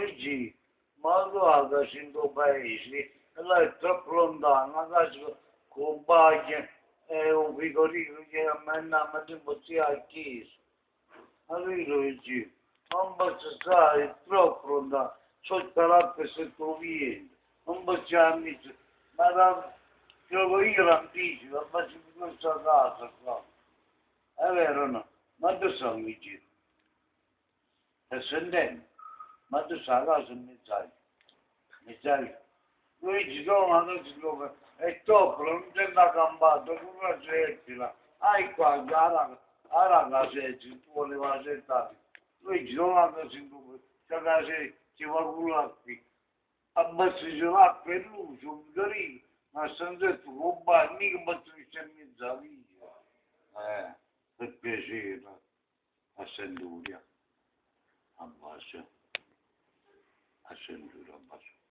Luigi, ma guarda, in tuo paese, lei è troppo lontano, adesso compagna è un frigorifero che a me non mi dimostra a chiesa. Allora Luigi, non posso stare, è troppo lontano, sotto l'acqua se tu vieni, non posso amici, ma trovo io l'anticipo, ma ci questa casa qua. È vero o no? Ma tu sei amici? Stai sentendo? Ma tu sai a casa mi sai? Luigi, no, adesso dove? È troppo, non c'è una campata, tu la settila. Hai qua, la casetta, tu volevi la settare. Luigi, non la casa in dove? La casa ci va pure qui. Abbassi l'acqua e luce, un carino, ma sono detto, non va, mica posso stare in mezzo alla via. Per piacere, a Senduria, a Bascia, a Senduria, a Bascia.